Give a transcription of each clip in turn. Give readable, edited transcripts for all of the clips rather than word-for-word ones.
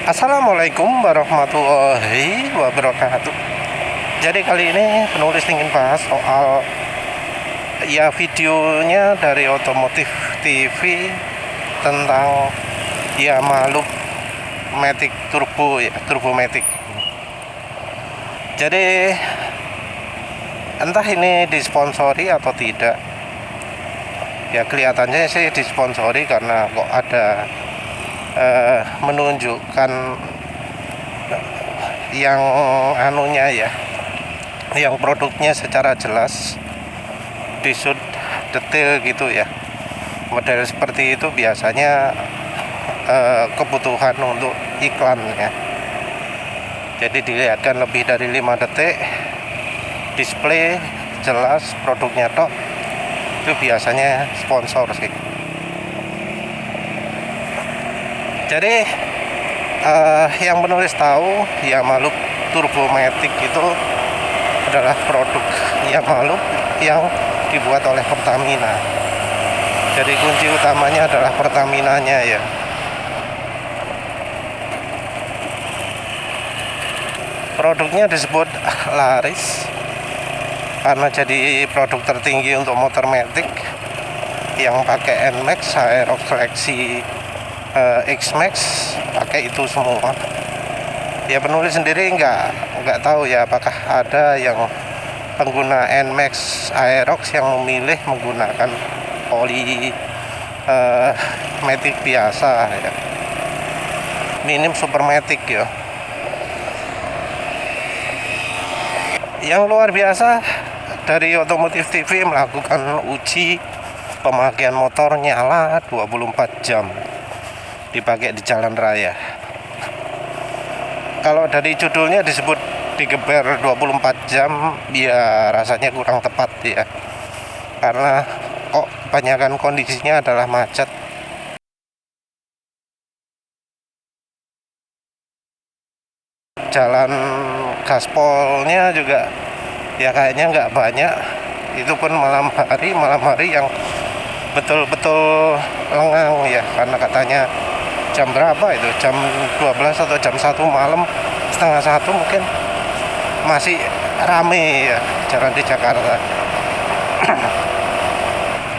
Assalamualaikum warahmatullahi wabarakatuh. Jadi kali ini penulis ingin bahas soal videonya dari Otomotif TV tentang Malup Matic Turbo Turbo Matic. Jadi entah ini disponsori atau tidak. Ya kelihatannya sih disponsori karena kok ada menunjukkan yang yang produknya secara jelas, disut detail gitu ya. Model seperti itu biasanya kebutuhan untuk iklan ya. Jadi dilihatkan lebih dari 5 detik, display jelas produknya tok, itu biasanya sponsor sih. Jadi yang penulis tahu Malup Turbo Matic itu adalah produk Malup yang dibuat oleh Pertamina. Jadi kunci utamanya adalah Pertaminanya ya. Produknya disebut laris karena jadi produk tertinggi untuk motor matic yang pakai NMAX, Aerox seleksi X-Max, pakai itu semua. Ya penulis sendiri nggak tahu ya apakah ada yang pengguna NMAX Aerox yang memilih menggunakan oli matic biasa ya. Minim super matic ya. Yang luar biasa dari Otomotif TV melakukan uji pemakaian motor nyala 24 jam dipakai di jalan raya. Kalau dari judulnya disebut digeber 24 jam, ya rasanya kurang tepat ya. Karena kok kebanyakan kondisinya adalah macet. Jalan gaspolnya juga ya kayaknya nggak banyak. Itu pun malam hari yang betul-betul lengang ya, karena katanya jam berapa itu, jam 12 atau jam 1 malam, setengah 1 mungkin masih rame ya jalan di Jakarta.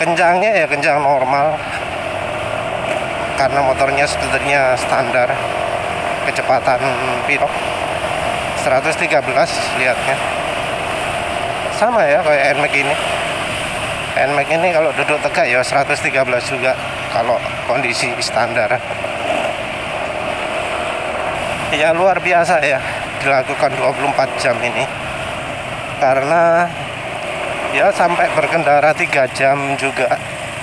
Kencangnya ya kencang normal karena motornya sebenarnya standar, kecepatan piro 113 lihatnya, sama ya kayak NMAX ini. NMAX ini kalau duduk tegak ya 113 juga kalau kondisi standar. Ya luar biasa ya dilakukan 24 jam ini, karena ya sampai berkendara 3 jam juga,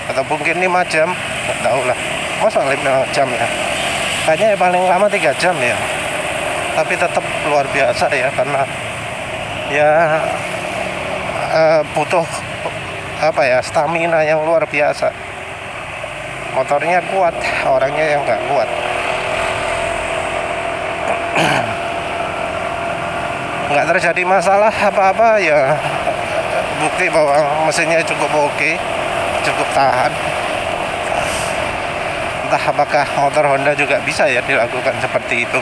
atau mungkin 5 jam, nggak tahu lah, masa 5 jam ya, kayaknya paling lama 3 jam ya. Tapi tetap luar biasa ya, karena ya butuh stamina yang luar biasa. Motornya kuat, orangnya yang nggak kuat. Nggak terjadi masalah apa-apa ya, bukti bahwa mesinnya cukup oke, cukup tahan. Entah apakah motor Honda juga bisa ya dilakukan seperti itu.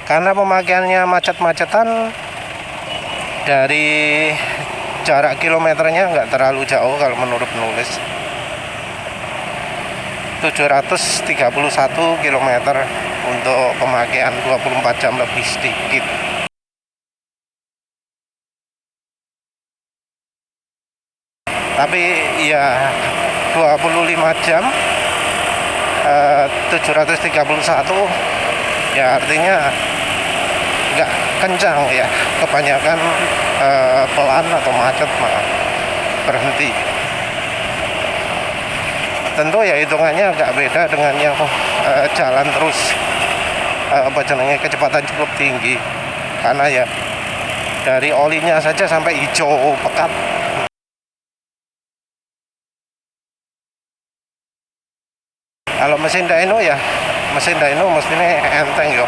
Karena pemakaiannya macet-macetan, dari jarak kilometernya nggak terlalu jauh kalau menurut penulis, 731 km untuk pemakaian 24 jam lebih sedikit. Tapi ya 25 jam 731 ya artinya nggak kencang ya, kebanyakan pelan atau macet malah berhenti. Tentu ya hitungannya agak beda dengan yang jalan terus kecepatan cukup tinggi, karena ya dari olinya saja sampai hijau pekat. Kalau mesin dyno mestinya enteng yo,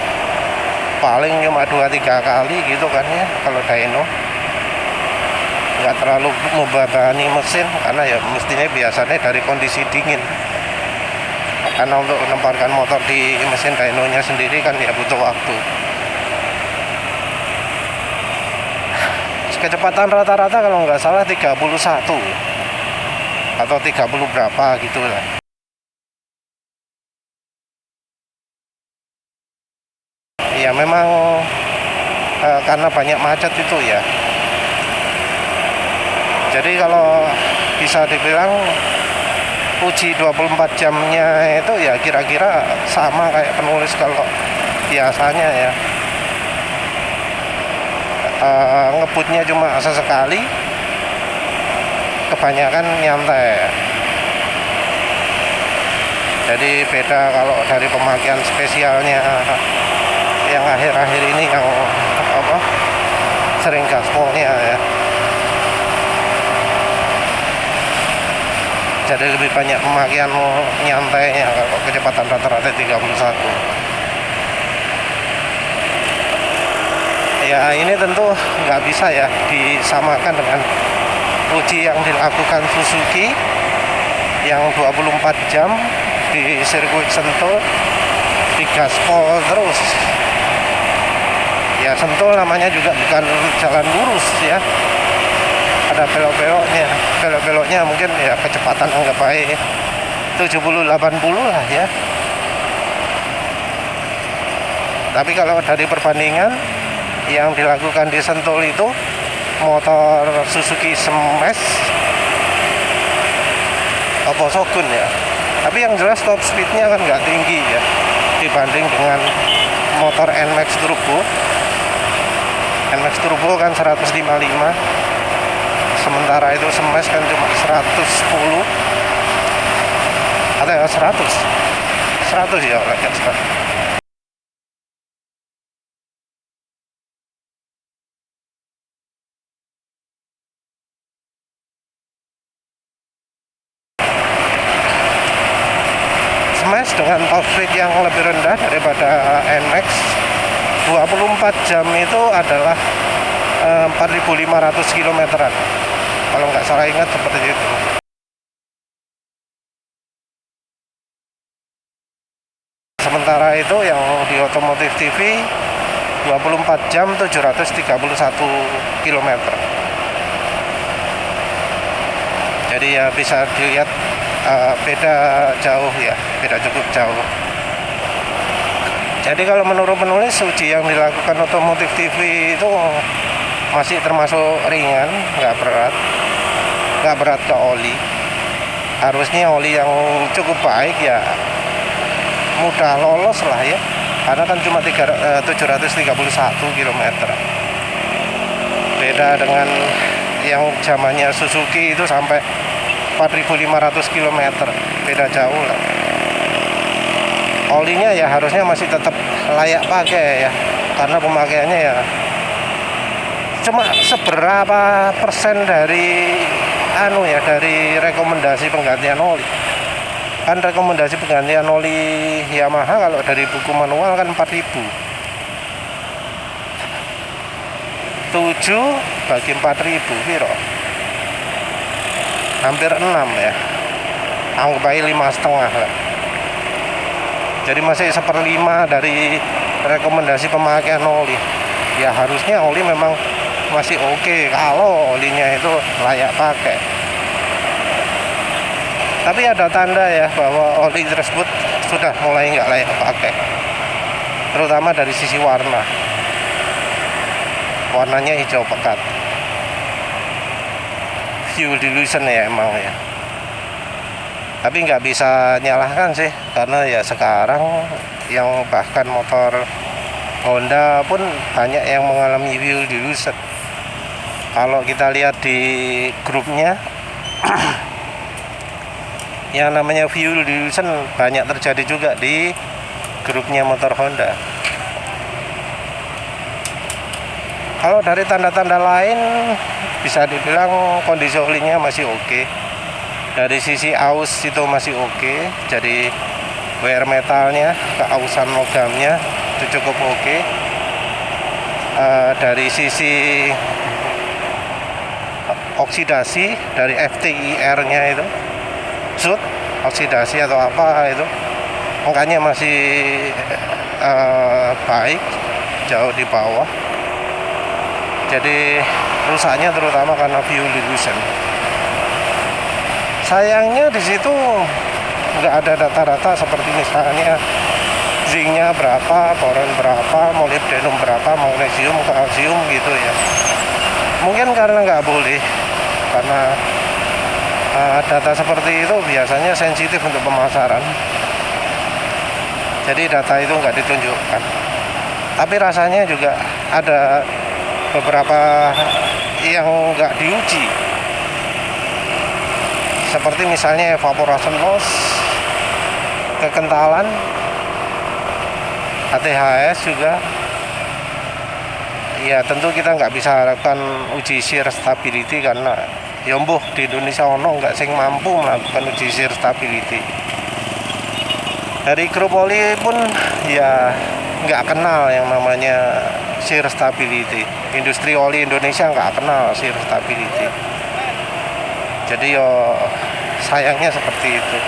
paling cuma 2-3 kali gitu kan ya kalau dyno. nggak terlalu membebani mesin, karena ya mestinya biasanya dari kondisi dingin karena untuk menempatkan motor di mesin dynonya sendiri kan ya butuh waktu. Kecepatan rata-rata kalau nggak salah 31 atau 30 berapa gitu lah. Ya memang karena banyak macet itu ya. Jadi kalau bisa dibilang uji 24 jamnya itu ya kira-kira sama kayak penulis kalau biasanya ya. Ngebutnya cuma sesekali, kebanyakan nyantai. Jadi beda kalau dari pemakaian spesialnya yang akhir-akhir ini yang sering gaspolnya ya. Jadi lebih banyak pemakaian nyantainya kalau kecepatan rata-rata 31. Ya ini tentu nggak bisa ya disamakan dengan uji yang dilakukan Suzuki yang 24 jam di sirkuit Sentul, di gaspol terus. Ya Sentul namanya juga bukan jalan lurus ya, ada belok-beloknya. Belok-beloknya mungkin ya kecepatan anggap baik 70-80 lah ya. Tapi kalau dari perbandingan yang dilakukan di Sentul itu motor Suzuki Smash apa Shogun ya. Tapi yang jelas top speednya kan nggak tinggi ya dibanding dengan motor NMAX Turbo. NMAX Turbo kan 155, sementara itu Smash kan cuma 110 atau ya 100 ya rakyat sekarang. Smash dengan top speed yang lebih rendah daripada NMAX 24 jam itu adalah 4.500 kilometeran kalau nggak salah ingat seperti itu. Sementara itu yang di Otomotif TV 24 jam 731 km. Jadi ya bisa dilihat beda jauh ya, beda cukup jauh. Jadi kalau menurut penulis uji yang dilakukan Otomotif TV itu masih termasuk ringan, nggak berat ke oli. Harusnya oli yang cukup baik ya mudah lolos lah ya, karena kan cuma 731 km. Beda dengan yang zamannya Suzuki itu sampai 4.500 km, beda jauh lah. Olinya ya harusnya masih tetap layak pakai ya, karena pemakaiannya ya cuma seberapa persen dari dari rekomendasi penggantian oli. Kan rekomendasi penggantian oli Yamaha kalau dari buku manual kan 4.000. 7 bagi 4.000 piro? Hampir 6 ya. Anggap aja 5,5 lah. Jadi masih 1/5 dari rekomendasi pemakaian oli. Ya harusnya oli memang masih oke kalau olinya itu layak pakai. Tapi ada tanda ya bahwa oli tersebut sudah mulai nggak layak pakai, terutama dari sisi warna. Warnanya hijau pekat, fuel dilution ya emang ya. Tapi nggak bisa nyalahkan sih, karena ya sekarang yang bahkan motor Honda pun banyak yang mengalami fuel dilution. Kalau kita lihat di grupnya yang namanya fuel dilution banyak terjadi juga di grupnya motor Honda. Kalau dari tanda-tanda lain bisa dibilang kondisi olinya masih oke. Dari sisi aus itu masih oke. Jadi wear metalnya, keausan logamnya itu cukup oke. Dari sisi oksidasi dari FTIR-nya itu, oksidasi atau apa itu angkanya masih baik, jauh di bawah. Jadi rusaknya terutama karena fuel dilution. Sayangnya di situ nggak ada data-data seperti misalnya zincnya berapa, boron berapa, molybdenum berapa, magnesium, kalsium gitu ya. Mungkin karena nggak boleh, karena data seperti itu biasanya sensitif untuk pemasaran. Jadi data itu nggak ditunjukkan. Tapi rasanya juga ada beberapa yang nggak diuji. Seperti misalnya evaporation loss, kekentalan, ATHS juga. Ya tentu kita nggak bisa harapkan uji shear stability karena yomboh di Indonesia ono nggak sing mampu melakukan uji shear stability. Dari grup oli pun ya nggak kenal yang namanya shear stability. Industri oli Indonesia nggak kenal shear stability. Jadi yo sayangnya seperti itu.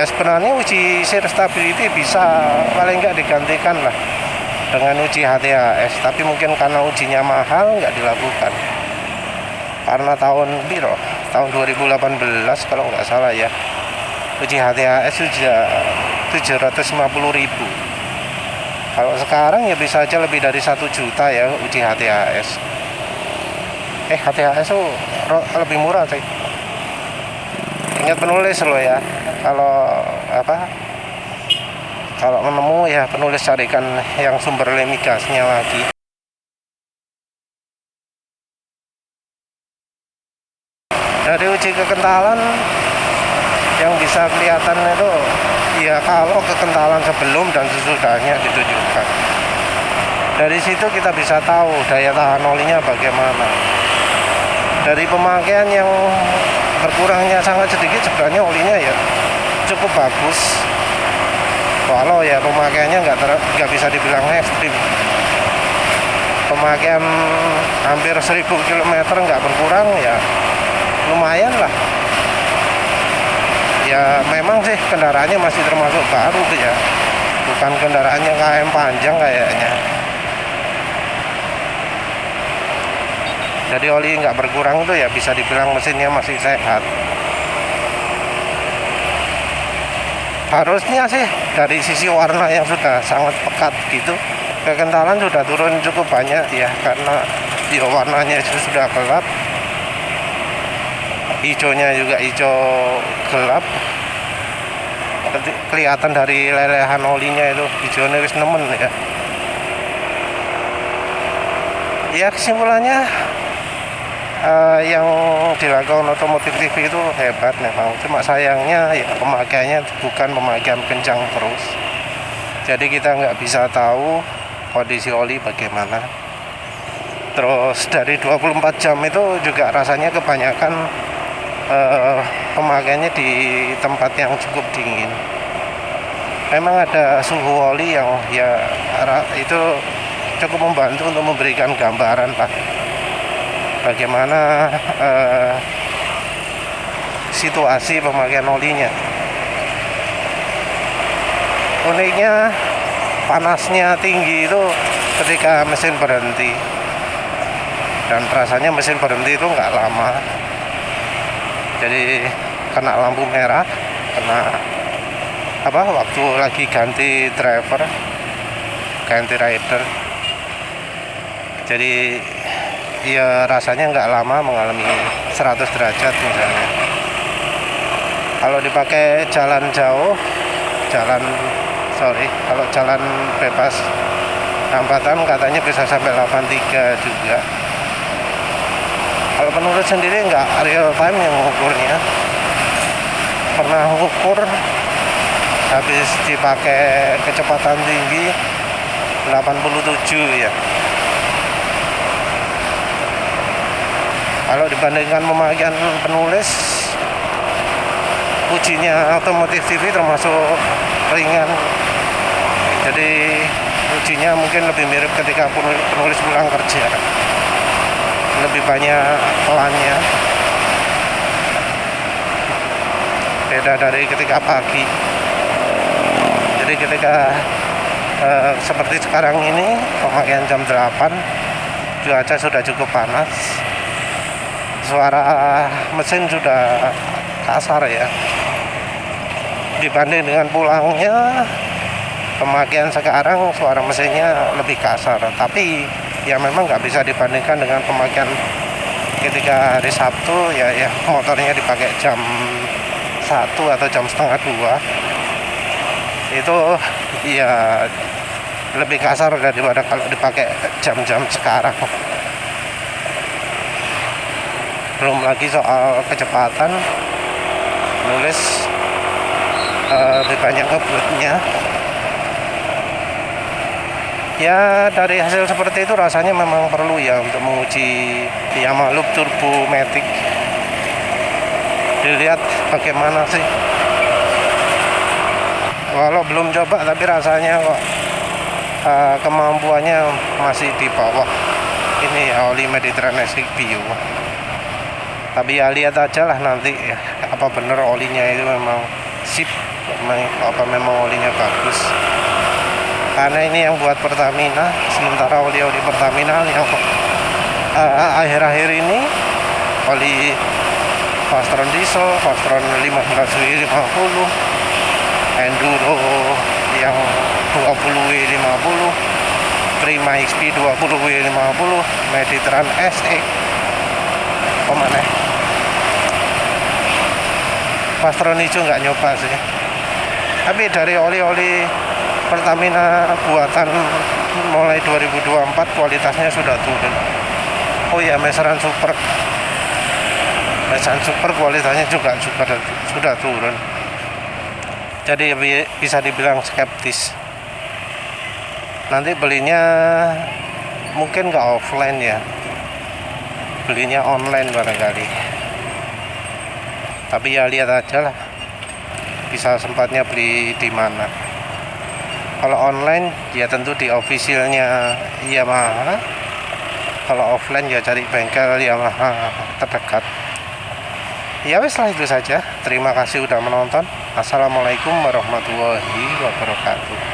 Ya sebenarnya uji shear stability bisa paling nggak digantikan lah dengan uji HTHS, tapi mungkin karena ujinya mahal nggak dilakukan. Karena tahun 2018 kalau nggak salah ya, uji HTHS sudah 750.000. Kalau sekarang ya bisa aja lebih dari 1 juta ya uji HTHS. HTHS tuh lebih murah sih. Ingat penulis loh ya, kalau menemu ya penulis carikan yang sumber lemigasnya lagi. Dari uji kekentalan yang bisa kelihatan itu ya kalau kekentalan sebelum dan sesudahnya ditunjukkan. Dari situ kita bisa tahu daya tahan olinya bagaimana. Dari pemakaian yang berkurangnya sangat sedikit, sebenarnya olinya ya cukup bagus. Walau ya pemakaiannya nggak bisa dibilang ekstrim. Pemakaian hampir 1000 km nggak berkurang ya lumayan lah. Ya memang sih kendaraannya masih termasuk baru ya, bukan kendaraannya KM panjang kayaknya. Jadi oli nggak berkurang itu ya bisa dibilang mesinnya masih sehat. Harusnya sih dari sisi warna yang sudah sangat pekat gitu, kekentalan sudah turun cukup banyak ya, karena ya warnanya sudah gelap, hijaunya juga hijau gelap, kelihatan dari lelehan olinya itu hijaunya wis nemen ya. Ya kesimpulannya yang dilakukan Otomotif TV itu hebat memang, cuma sayangnya ya pemakaiannya bukan pemakaian kencang terus, jadi kita nggak bisa tahu kondisi oli bagaimana. Terus dari 24 jam itu juga rasanya kebanyakan pemakaiannya di tempat yang cukup dingin. Memang ada suhu oli yang ya itu cukup membantu untuk memberikan gambaran lah bagaimana situasi pemakaian olinya. Uniknya panasnya tinggi itu ketika mesin berhenti, dan rasanya mesin berhenti itu nggak lama. Jadi kena lampu merah, kena waktu lagi ganti driver, ganti rider. Jadi ya rasanya nggak lama mengalami 100 derajat misalnya. Kalau dipakai jalan jauh, kalau jalan bebas hambatan katanya bisa sampai 83 juga. Kalau penulis sendiri nggak real time yang mengukurnya, pernah mengukur habis dipakai kecepatan tinggi 87 ya. Kalau dibandingkan pemakaian penulis, ujinya Otomotif TV termasuk ringan. Jadi ujinya mungkin lebih mirip ketika penulis pulang kerja, lebih banyak pelannya. beda dari ketika pagi. Jadi ketika seperti sekarang ini pemakaian jam 8, cuaca sudah cukup panas, suara mesin sudah kasar ya, dibanding dengan pulangnya pemakaian sekarang suara mesinnya lebih kasar. Tapi ya memang nggak bisa dibandingkan dengan pemakaian ketika hari Sabtu ya, motornya dipakai jam 1 atau jam setengah 2, itu ya lebih kasar daripada kalau dipakai jam-jam sekarang. Belum lagi soal kecepatan, nulis lebih banyak ngebutnya. Ya dari hasil seperti itu rasanya memang perlu ya untuk menguji Yamaha Loop Turbo Matic. Dilihat bagaimana sih. Walau belum coba tapi rasanya kok kemampuannya masih di bawah ini oli Mediterranean Bio. Tapi ya lihat aja lah nanti ya, apa bener olinya itu memang sip, apa memang olinya bagus. Karena ini yang buat Pertamina, sementara oli-oli Pertamina yang akhir-akhir ini oli Fastron Diesel, Fastron 15W50, Enduro yang 20W50, Prima XP 20W50, Mediterranean SE, kemana? Fastron hijau nggak nyoba sih. Tapi dari oli-oli Pertamina buatan mulai 2024 kualitasnya sudah turun. Oh ya, Meseran Super kualitasnya juga sudah turun. Jadi bisa dibilang skeptis. Nanti belinya mungkin nggak offline ya, belinya online barangkali. Tapi ya lihat aja lah, bisa sempatnya beli di mana. Kalau online ya tentu di officialnya Yamaha. Kalau offline ya cari bengkel Yamaha terdekat. Ya wes lah, itu saja. Terima kasih udah menonton. Assalamualaikum warahmatullahi wabarakatuh.